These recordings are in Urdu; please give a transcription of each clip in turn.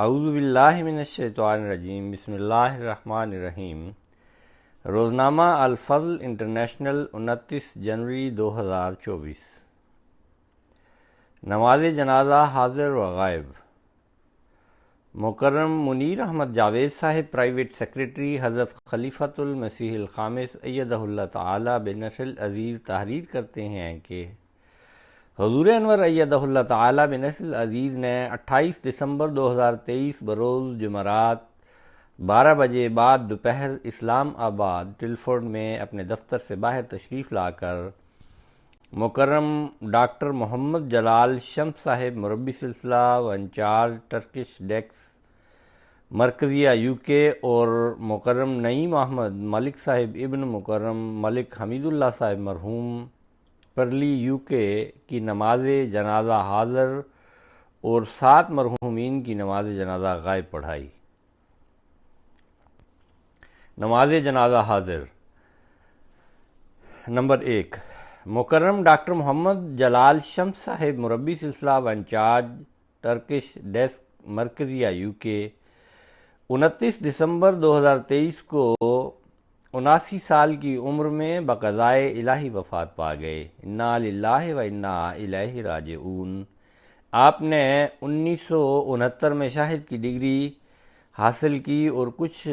اعوذ باللہ من الشیطان الرجیم، بسم اللہ الرحمن الرحیم۔ روزنامہ الفضل انٹرنیشنل 29 جنوری 2024۔ نماز جنازہ حاضر و غائب۔ مکرم منیر احمد جاوید صاحب پرائیویٹ سیکریٹری حضرت خلیفۃ المسیح الخامس ایدہ اللہ تعالی بنصر العزیز تحریر کرتے ہیں کہ حضور انور ایدہ اللہ تعالی بنصر العزیز نے 28 دسمبر 2023 بروز جمعرات 12 بجے بعد دوپہر اسلام آباد ٹلفورڈ میں اپنے دفتر سے باہر تشریف لا کر مکرم ڈاکٹر محمد جلال شمس صاحب مربی سلسلہ و انچارج ٹرکش ڈیسک مرکزیہ یو کے اور مکرم نعیم احمد ملک صاحب ابن مکرم ملک حمید اللہ صاحب مرحوم پرلی یو کے کی نماز جنازہ حاضر اور 7 مرحومین کی نماز جنازہ غائب پڑھائی۔ نماز جنازہ حاضر۔ نمبر 1، مکرم ڈاکٹر محمد جلال شمس صاحب مربی سلسلہ و انچارج ٹرکش ڈیسک مرکزیہ یو کے 29 دسمبر 2023 کو 79 سال کی عمر میں بقضائے الہی وفات پا گئے۔ انا للہ و انا الیہ راجعون۔ آپ نے 1969 میں شاہد کی ڈگری حاصل کی اور کچھ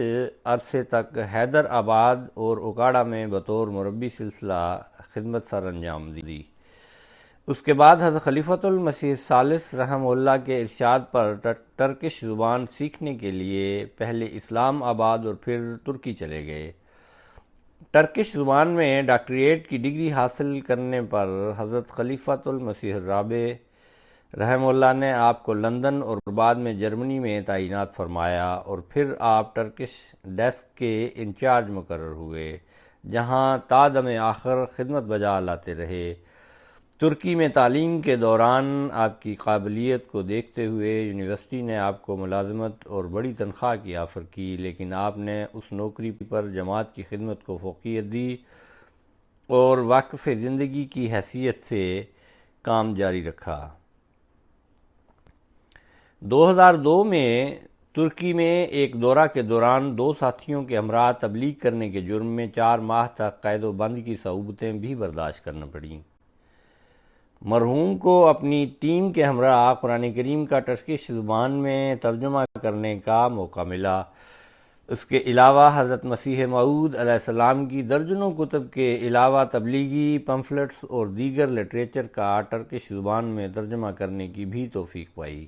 عرصے تک حیدر آباد اور اکاڑا میں بطور مربی سلسلہ خدمت سر انجام دی۔ اس کے بعد حضرت خلیفۃ المسیح الثالث رحمہ اللہ کے ارشاد پر ٹرکش زبان سیکھنے کے لیے پہلے اسلام آباد اور پھر ترکی چلے گئے۔ ٹرکش زبان میں ڈاکٹریٹ کی ڈگری حاصل کرنے پر حضرت خلیفۃ المسیح الرابع رحمہ اللہ نے آپ کو لندن اور بعد میں جرمنی میں تعینات فرمایا اور پھر آپ ٹرکش ڈیسک کے انچارج مقرر ہوئے، جہاں تا دم آخر خدمت بجا لاتے رہے۔ ترکی میں تعلیم کے دوران آپ کی قابلیت کو دیکھتے ہوئے یونیورسٹی نے آپ کو ملازمت اور بڑی تنخواہ کی آفر کی، لیکن آپ نے اس نوکری پر جماعت کی خدمت کو فوقیت دی اور واقف زندگی کی حیثیت سے کام جاری رکھا۔ 2002 میں ترکی میں ایک دورہ کے دوران 2 ساتھیوں کے ہمراہ تبلیغ کرنے کے جرم میں 4 ماہ تک قید و بند کی صعوبتیں بھی برداشت کرنا پڑیں۔ مرحوم کو اپنی ٹیم کے ہمراہ قرآن کریم کا ٹرکش زبان میں ترجمہ کرنے کا موقع ملا۔ اس کے علاوہ حضرت مسیح موعود علیہ السلام کی درجنوں کتب کے علاوہ تبلیغی پمفلٹس اور دیگر لٹریچر کا ٹرکش زبان میں ترجمہ کرنے کی بھی توفیق پائی۔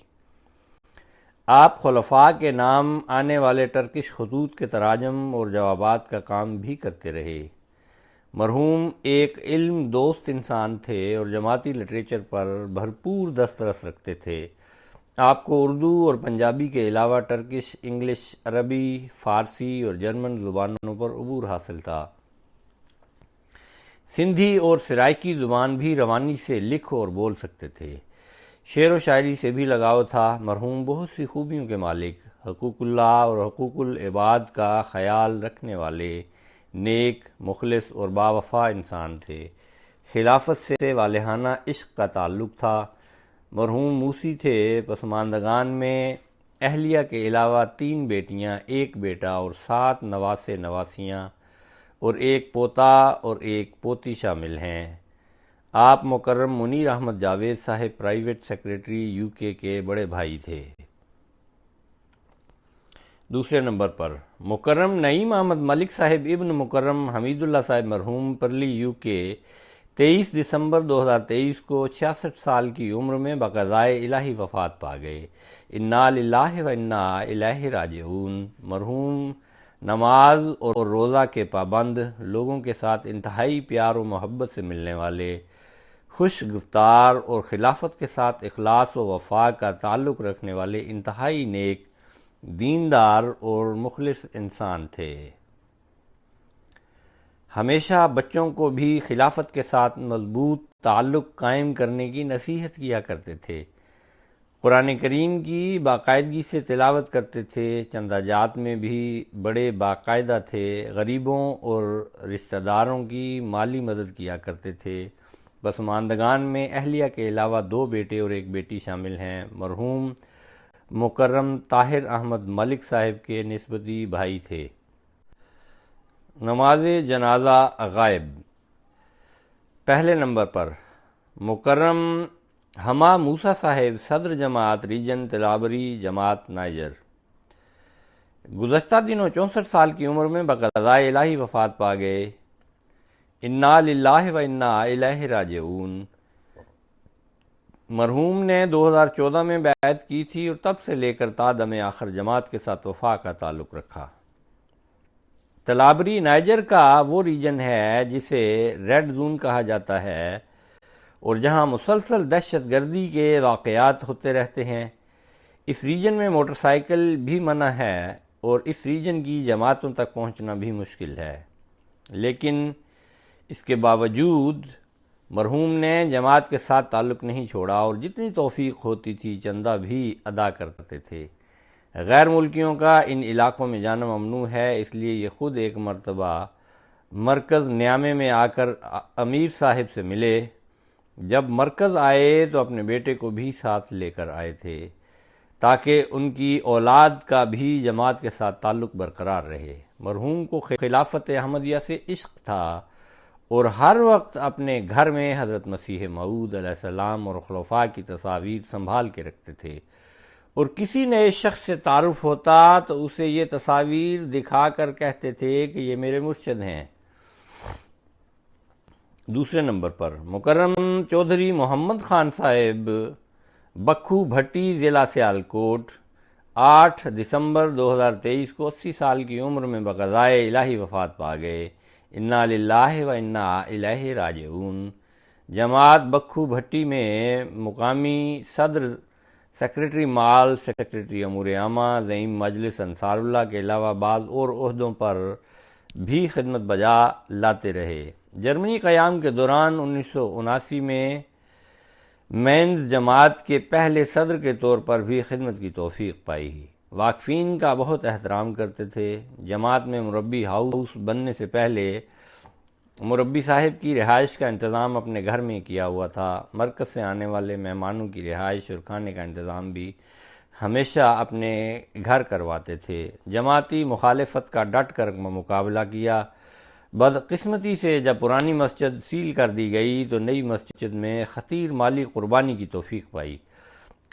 آپ خلفاء کے نام آنے والے ٹرکش خطوط کے تراجم اور جوابات کا کام بھی کرتے رہے۔ مرحوم ایک علم دوست انسان تھے اور جماعتی لٹریچر پر بھرپور دسترس رکھتے تھے۔ آپ کو اردو اور پنجابی کے علاوہ ٹرکش، انگلش، عربی، فارسی اور جرمن زبانوں پر عبور حاصل تھا۔ سندھی اور سرائکی زبان بھی روانی سے لکھ اور بول سکتے تھے۔ شعر و شاعری سے بھی لگاؤ تھا۔ مرحوم بہت سی خوبیوں کے مالک، حقوق اللہ اور حقوق العباد کا خیال رکھنے والے نیک، مخلص اور باوفا انسان تھے۔ خلافت سے والہانہ عشق کا تعلق تھا۔ مرحوم موسی تھے۔ پسماندگان میں اہلیہ کے علاوہ 3 بیٹیاں، 1 بیٹا اور 7 نواسے نواسیاں اور 1 پوتا اور 1 پوتی شامل ہیں۔ آپ مکرم منیر احمد جاوید صاحب پرائیویٹ سیکریٹری یو کے بڑے بھائی تھے۔ دوسرے نمبر پر مکرم نعیم احمد ملک صاحب ابن مکرم حمید اللہ صاحب مرحوم پرلی یو کے 23 دسمبر 2023 کو 66 سال کی عمر میں بقضائے الہی وفات پا گئے۔ انا للہ و انا الیہ راجعون۔ مرحوم نماز اور روزہ کے پابند، لوگوں کے ساتھ انتہائی پیار و محبت سے ملنے والے، خوش گفتار اور خلافت کے ساتھ اخلاص و وفا کا تعلق رکھنے والے انتہائی نیک، دیندار اور مخلص انسان تھے۔ ہمیشہ بچوں کو بھی خلافت کے ساتھ مضبوط تعلق قائم کرنے کی نصیحت کیا کرتے تھے۔ قرآن کریم کی باقاعدگی سے تلاوت کرتے تھے۔ چندہ جات میں بھی بڑے باقاعدہ تھے۔ غریبوں اور رشتہ داروں کی مالی مدد کیا کرتے تھے۔ پسماندگان میں اہلیہ کے علاوہ 2 بیٹے اور 1 بیٹی شامل ہیں۔ مرحوم مکرم طاہر احمد ملک صاحب کے نسبتی بھائی تھے۔ نماز جنازہ غائب۔ پہلے نمبر پر مکرم ہما موسیٰ صاحب، صدر جماعت ریجن تلابری جماعت نائجر، گزشتہ دنوں 64 سال کی عمر میں بقضائے الہی وفات پا گئے۔ انا للہ و انا الیہ راجعون۔ مرحوم نے 2014 میں بیعت کی تھی اور تب سے لے کر تا دم آخر جماعت کے ساتھ وفا کا تعلق رکھا۔ تلابری نائجر کا وہ ریجن ہے جسے ریڈ زون کہا جاتا ہے اور جہاں مسلسل دہشت گردی کے واقعات ہوتے رہتے ہیں۔ اس ریجن میں موٹر سائیکل بھی منع ہے اور اس ریجن کی جماعتوں تک پہنچنا بھی مشکل ہے، لیکن اس کے باوجود مرحوم نے جماعت کے ساتھ تعلق نہیں چھوڑا اور جتنی توفیق ہوتی تھی چندہ بھی ادا کرتے تھے۔ غیر ملکیوں کا ان علاقوں میں جانا ممنوع ہے، اس لیے یہ خود ایک مرتبہ مرکز نیامے میں آ کر امیر صاحب سے ملے۔ جب مرکز آئے تو اپنے بیٹے کو بھی ساتھ لے کر آئے تھے تاکہ ان کی اولاد کا بھی جماعت کے ساتھ تعلق برقرار رہے۔ مرحوم کو خلافت احمدیہ سے عشق تھا اور ہر وقت اپنے گھر میں حضرت مسیح موعود علیہ السلام اور خلفاء کی تصاویر سنبھال کے رکھتے تھے، اور کسی نئے شخص سے تعارف ہوتا تو اسے یہ تصاویر دکھا کر کہتے تھے کہ یہ میرے مرشد ہیں۔ دوسرے نمبر پر مکرم چودھری محمد خان صاحب، بکھو بھٹی، ضلع سیالکوٹ، 8 دسمبر 2023 کو 80 سال کی عمر میں بقضائے الہی وفات پا گئے۔ انا للہ و انا الیہ راجعون۔ جماعت بکھو بھٹی میں مقامی صدر، سیکریٹری مال، سیکریٹری امور عامہ، زعیم مجلس انصار اللہ کے علاوہ بعض اور عہدوں پر بھی خدمت بجا لاتے رہے۔ جرمنی قیام کے دوران 1979 میں مینز جماعت کے پہلے صدر کے طور پر بھی خدمت کی توفیق پائی۔ واقفین کا بہت احترام کرتے تھے۔ جماعت میں مربی ہاؤس بننے سے پہلے مربی صاحب کی رہائش کا انتظام اپنے گھر میں کیا ہوا تھا۔ مرکز سے آنے والے مہمانوں کی رہائش اور کھانے کا انتظام بھی ہمیشہ اپنے گھر کرواتے تھے۔ جماعتی مخالفت کا ڈٹ کر مقابلہ کیا۔ بدقسمتی سے جب پرانی مسجد سیل کر دی گئی تو نئی مسجد میں خطیر مالی قربانی کی توفیق پائی۔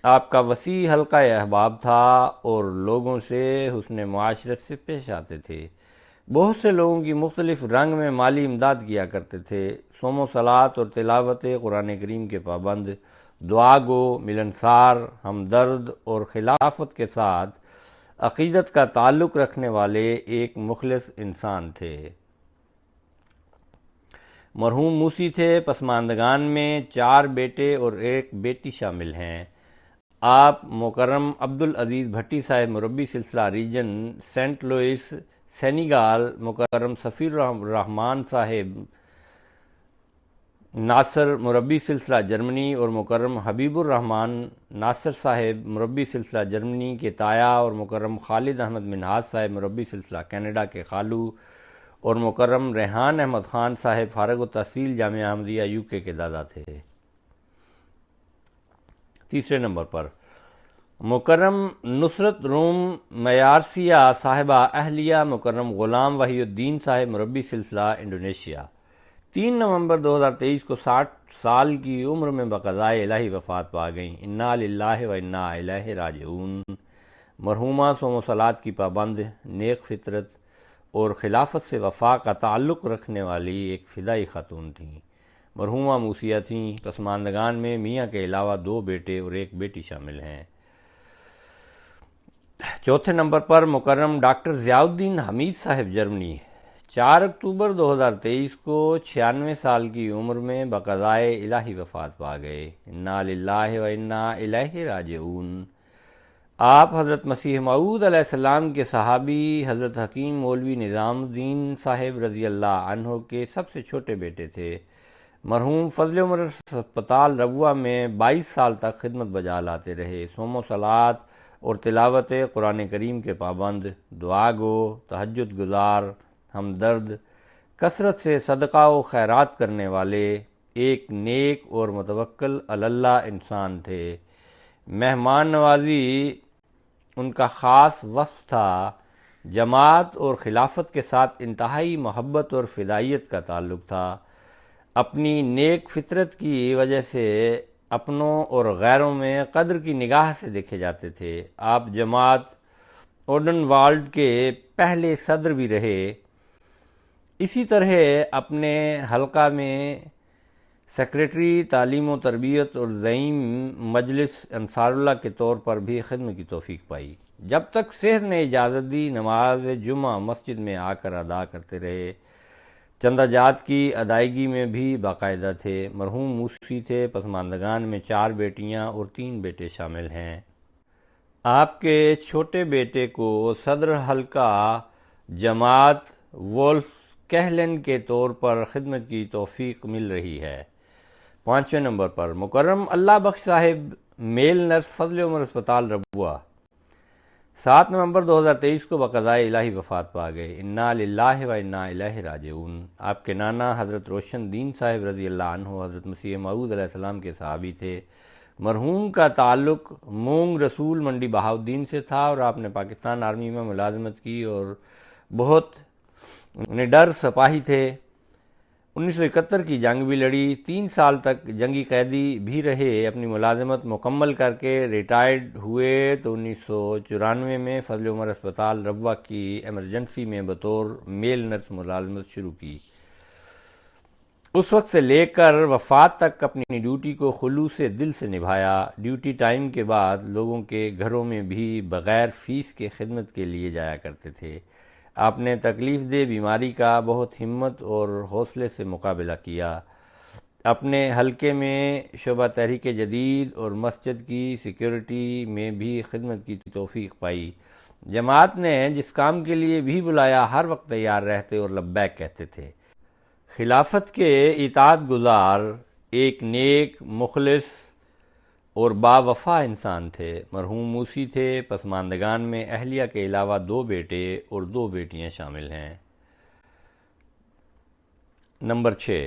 آپ کا وسیع حلقہ احباب تھا اور لوگوں سے حسن معاشرت سے پیش آتے تھے۔ بہت سے لوگوں کی مختلف رنگ میں مالی امداد کیا کرتے تھے۔ صوم و صلات اور تلاوت قرآن کریم کے پابند، دعا گو، ملنسار، ہمدرد اور خلافت کے ساتھ عقیدت کا تعلق رکھنے والے ایک مخلص انسان تھے۔ مرحوم موسی تھے۔ پسماندگان میں 4 بیٹے اور 1 بیٹی شامل ہیں۔ آپ مکرم عبدالعزیز بھٹی صاحب، مربی سلسلہ ریجن سینٹ لوئس، سینیگال، مکرم سفیر الرحمان صاحب ناصر، مربی سلسلہ جرمنی، اور مکرم حبیب الرحمان ناصر صاحب، مربی سلسلہ جرمنی کے تایا، اور مکرم خالد احمد منہاج صاحب، مربی سلسلہ کینیڈا کے خالو، اور مکرم ریحان احمد خان صاحب، فارغ التحصیل جامعہ احمدیہ UK کے دادا تھے۔ تیسرے نمبر پر مکرم نصرت روم میارسیہ صاحبہ اہلیہ، مکرم غلام وحی الدین صاحب، مربی سلسلہ انڈونیشیا، 3 نومبر 2023 کو 60 سال کی عمر میں بقضائے الہی وفات پا گئیں۔ انا للہ و انا الیہ راجعون۔ مرحومہ صوم و صلات کی پابند، نیک فطرت اور خلافت سے وفا کا تعلق رکھنے والی ایک فدائی خاتون تھیں۔ مرحومہ موسیہ تھیں۔ پسماندگان میں میاں کے علاوہ 2 بیٹے اور 1 بیٹی شامل ہیں۔ چوتھے نمبر پر مکرم ڈاکٹر ضیاء الدین حمید صاحب، جرمنی، 4 اکتوبر 2023 کو 96 سال کی عمر میں بقضائے الہی وفات پا گئے۔ انا للہ و انا الیہ راجعون۔ آپ حضرت مسیح موعود علیہ السلام کے صحابی حضرت حکیم مولوی نظام الدین صاحب رضی اللہ عنہ کے سب سے چھوٹے بیٹے تھے۔ مرحوم فضل عمر ہسپتال ربوہ میں 22 سال تک خدمت بجا لاتے رہے۔ صوم و صلات اور تلاوت قرآن کریم کے پابند، دعا گو، تہجد گزار، ہمدرد، کثرت سے صدقہ و خیرات کرنے والے ایک نیک اور متوکل علی اللہ انسان تھے۔ مہمان نوازی ان کا خاص وصف تھا جماعت اور خلافت کے ساتھ انتہائی محبت اور فدائیت کا تعلق تھا۔ اپنی نیک فطرت کی وجہ سے اپنوں اور غیروں میں قدر کی نگاہ سے دیکھے جاتے تھے۔ آپ جماعت اوڈن والڈ کے پہلے صدر بھی رہے۔ اسی طرح اپنے حلقہ میں سیکریٹری تعلیم و تربیت اور زعیم مجلس انصار اللہ کے طور پر بھی خدمت کی توفیق پائی۔ جب تک صحت نے اجازت دی نماز جمعہ مسجد میں آ کر ادا کرتے رہے۔ چندہ جات کی ادائیگی میں بھی باقاعدہ تھے۔ مرحوم موسی تھے۔ پسماندگان میں 4 بیٹیاں اور 3 بیٹے شامل ہیں۔ آپ کے چھوٹے بیٹے کو صدر حلقہ جماعت وولف کہلن کے طور پر خدمت کی توفیق مل رہی ہے۔ 5ویں نمبر پر مکرم اللہ بخش صاحب میل نرس فضل عمر اسپتال ربوہ 7 نومبر 2023 کو بقضائے الہی وفات پا گئے۔ انا للہ و انا الیہ راجعون۔ آپ کے نانا حضرت روشن دین صاحب رضی اللہ عنہ حضرت مسیح موعود علیہ السلام کے صحابی تھے۔ مرحوم کا تعلق مونگ رسول منڈی بہاؤالدین سے تھا اور آپ نے پاکستان آرمی میں ملازمت کی اور بہت نڈر سپاہی تھے۔ 1971 کی جنگ بھی لڑی۔ 3 سال تک جنگی قیدی بھی رہے۔ اپنی ملازمت مکمل کر کے ریٹائرڈ ہوئے تو 1994 میں فضل عمر اسپتال ربوہ کی ایمرجنسی میں بطور میل نرس ملازمت شروع کی۔ اس وقت سے لے کر وفات تک اپنی ڈیوٹی کو خلوص دل سے نبھایا۔ ڈیوٹی ٹائم کے بعد لوگوں کے گھروں میں بھی بغیر فیس کے خدمت کے لیے جایا کرتے تھے۔ آپ نے تکلیف دہ بیماری کا بہت ہمت اور حوصلے سے مقابلہ کیا۔ اپنے حلقے میں شعبہ تحریک جدید اور مسجد کی سیکیورٹی میں بھی خدمت کی توفیق پائی۔ جماعت نے جس کام کے لیے بھی بلایا ہر وقت تیار رہتے اور لبیک کہتے تھے۔ خلافت کے اطاعت گزار ایک نیک مخلص اور باوفا انسان تھے۔ مرحوم موسی تھے۔ پسماندگان میں اہلیہ کے علاوہ 2 بیٹے اور 2 بیٹیاں شامل ہیں۔ نمبر 6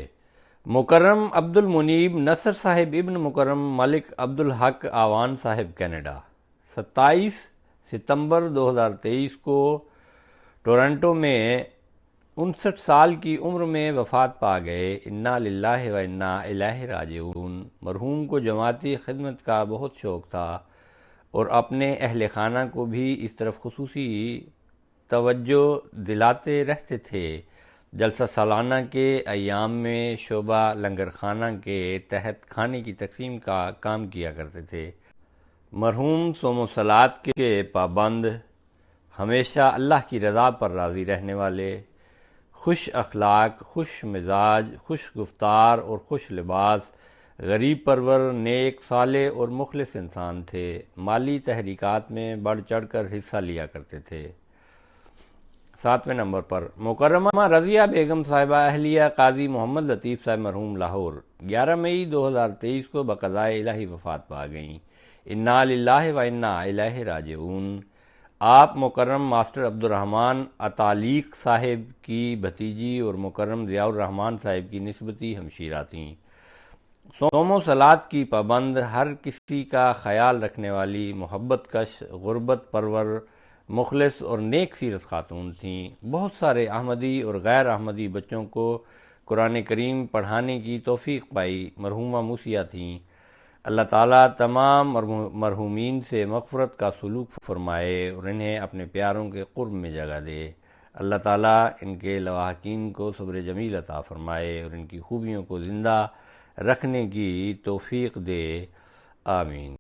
مکرم عبد المنیب نصر صاحب ابن مکرم ملک عبد الحق آوان صاحب کینیڈا 27 ستمبر 2023 کو ٹورنٹو میں 59 سال کی عمر میں وفات پا گئے۔ انا للہ و انا الیہ راجعون۔ مرحوم کو جماعتی خدمت کا بہت شوق تھا اور اپنے اہل خانہ کو بھی اس طرف خصوصی توجہ دلاتے رہتے تھے۔ جلسہ سالانہ کے ایام میں شعبہ لنگر خانہ کے تحت کھانے کی تقسیم کا کام کیا کرتے تھے۔ مرحوم صوم و صلات کے پابند، ہمیشہ اللہ کی رضا پر راضی رہنے والے، خوش اخلاق، خوش مزاج، خوش گفتار اور خوش لباس، غریب پرور، نیک، صالح اور مخلص انسان تھے۔ مالی تحریکات میں بڑھ چڑھ کر حصہ لیا کرتے تھے۔ 7ویں نمبر پر مکرمہ رضیہ بیگم صاحبہ اہلیہ قاضی محمد لطیف صاحب مرحوم لاہور 11 مئی 2023 کو بقضائے الہی وفات پا گئیں۔ انا للہ و انا الیہ راجعون۔ آپ مکرم ماسٹر عبد الرحمن عطالیق صاحب کی بھتیجی اور مکرم ضیاء الرحمن صاحب کی نسبتی ہمشیرہ تھیں۔ صوم و صلات کی پابند، ہر کسی کا خیال رکھنے والی، محبت کش، غربت پرور، مخلص اور نیک سیرت خاتون تھیں۔ بہت سارے احمدی اور غیر احمدی بچوں کو قرآن کریم پڑھانے کی توفیق پائی۔ مرحومہ موسیہ تھیں۔ اللہ تعالیٰ تمام مرحومین سے مغفرت کا سلوک فرمائے اور انہیں اپنے پیاروں کے قرب میں جگہ دے۔ اللہ تعالیٰ ان کے لواحقین کو صبر جمیل عطا فرمائے اور ان کی خوبیوں کو زندہ رکھنے کی توفیق دے۔ آمین۔